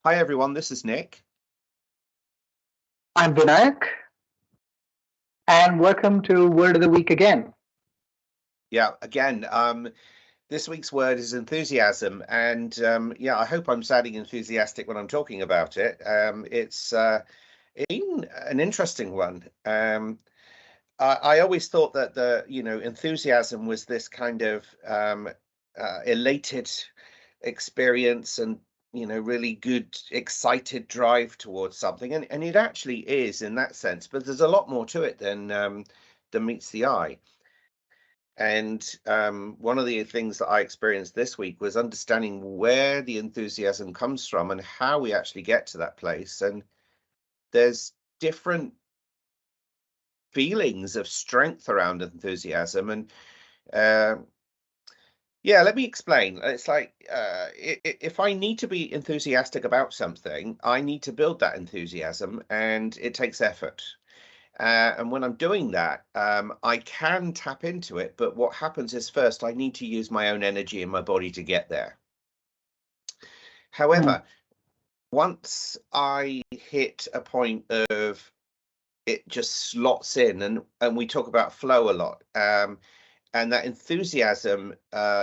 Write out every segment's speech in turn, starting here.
Hi everyone, this is Nick. I'm Vinayak, and welcome to Word of the Week again. Yeah, again, this week's word is enthusiasm, and I hope I'm sounding enthusiastic when I'm talking about it. It's been an interesting one. I always thought that enthusiasm was this kind of elated experience and really good excited drive towards something, and it actually is in that sense, but there's a lot more to it than meets the eye. And one of the things that I experienced this week was understanding where the enthusiasm comes from and how we actually get to that place. And there's different feelings of strength around enthusiasm. And let me explain. It's like if I need to be enthusiastic about something, I need to build that enthusiasm, and it takes effort. And when I'm doing that, I can tap into it. But what happens is first, I need to use my own energy in my body to get there. However, once I hit a point of it just slots in, and we talk about flow a lot, and that enthusiasm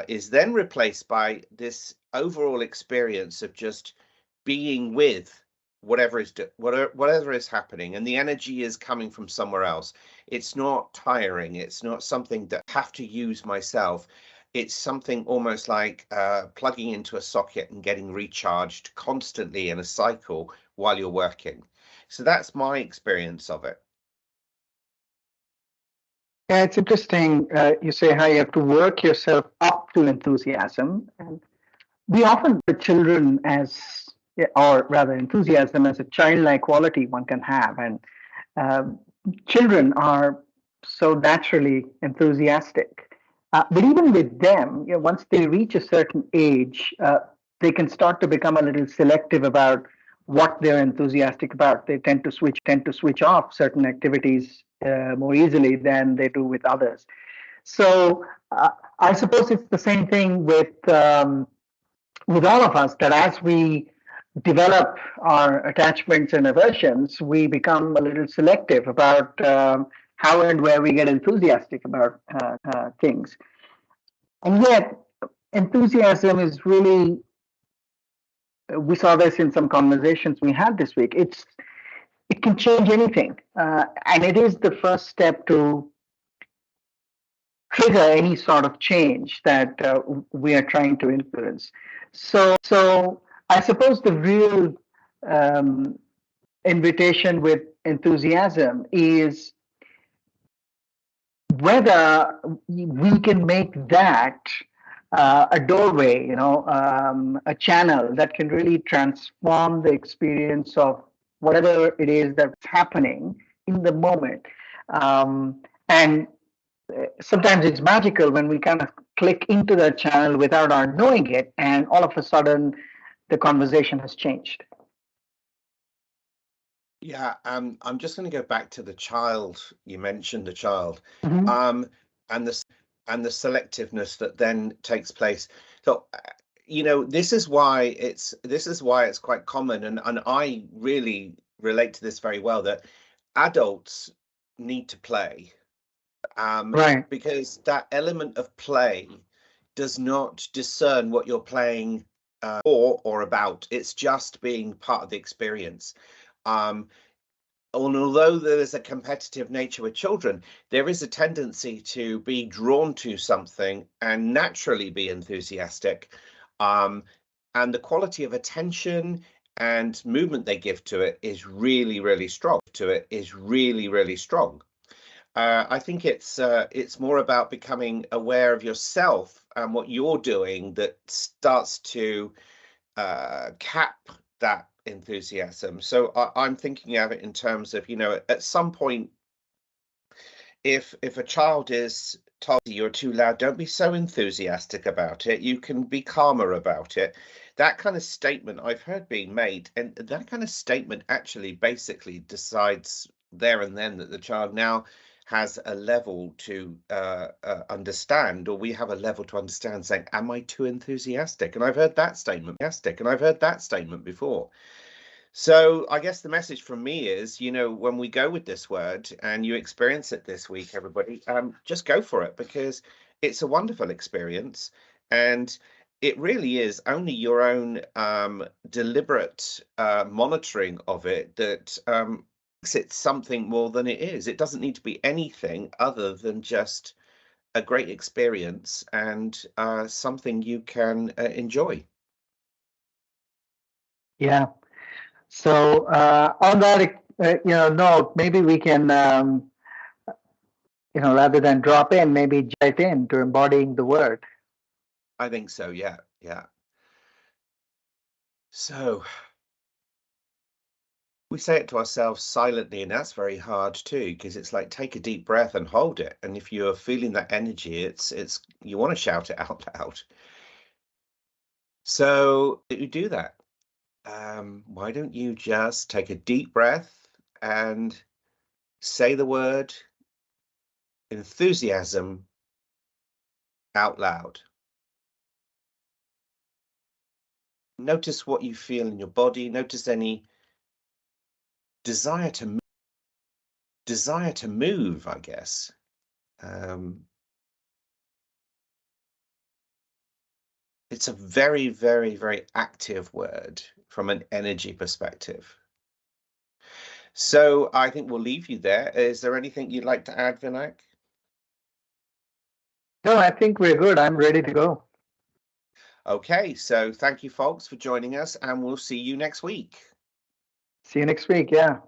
is then replaced by this overall experience of just being with whatever is happening, and the energy is coming from somewhere else. It's not tiring. It's not something that I have to use myself. It's something almost like plugging into a socket and getting recharged constantly in a cycle while you're working. So that's my experience of it. Yeah, it's interesting. You say how you have to work yourself up to enthusiasm. And we often put children as, or rather, enthusiasm as a childlike quality one can have. And um, children are so naturally enthusiastic. But even with them, once they reach a certain age, they can start to become a little selective about what they're enthusiastic about. They tend to switch off certain activities more easily than they do with others. So I suppose it's the same thing with all of us, that as we develop our attachments and aversions, we become a little selective about how and where we get enthusiastic about things. And yet, enthusiasm is really, we saw this in some conversations we had this week. It can change anything, and it is the first step to trigger any sort of change that we are trying to influence. So I suppose the real um, invitation with enthusiasm is whether we can make that a doorway, a channel that can really transform the experience of whatever it is that's happening in the moment. And sometimes it's magical when we kind of click into that channel without our knowing it, and all of a sudden the conversation has changed. Yeah, I'm just going to go back to the child. You mentioned the child, Mm-hmm. and the selectiveness that then takes place. So, this is why it's quite common, and I really relate to this very well, that adults need to play, Right. because that element of play does not discern what you're playing for or about. It's just being part of the experience. And although there is a competitive nature with children, there is a tendency to be drawn to something and naturally be enthusiastic. And the quality of attention and movement they give to it is really, really strong. I think it's more about becoming aware of yourself and what you're doing that starts to cap that enthusiasm. So I'm thinking of it in terms of, at some point, if a child is told you're too loud, don't be so enthusiastic about it. You can be calmer about it. That kind of statement I've heard being made, and that kind of statement actually basically decides there and then that the child now has a level to understand, or we have a level to understand saying, am I too enthusiastic? And I've heard that statement before. So I guess the message from me is, when we go with this word and you experience it this week, everybody, just go for it, because it's a wonderful experience. And it really is only your own deliberate monitoring of it that makes it something more than it is. It doesn't need to be anything other than just a great experience and something you can enjoy. Yeah. So on that, note, maybe we can, rather than drop in, maybe dive into embodying the word. I think so. Yeah. So we say it to ourselves silently, and that's very hard too, because it's like, take a deep breath and hold it. And if you're feeling that energy, it's you want to shout it out loud. So you do that. Why don't you just take a deep breath and say the word enthusiasm out loud. Notice what you feel in your body. Notice any desire to move, I guess. It's a very, very, very active word from an energy perspective. So I think we'll leave you there. Is there anything you'd like to add, Vinayak? No, I think we're good. I'm ready to go. Okay, so thank you, folks, for joining us, and we'll see you next week. See you next week. Yeah.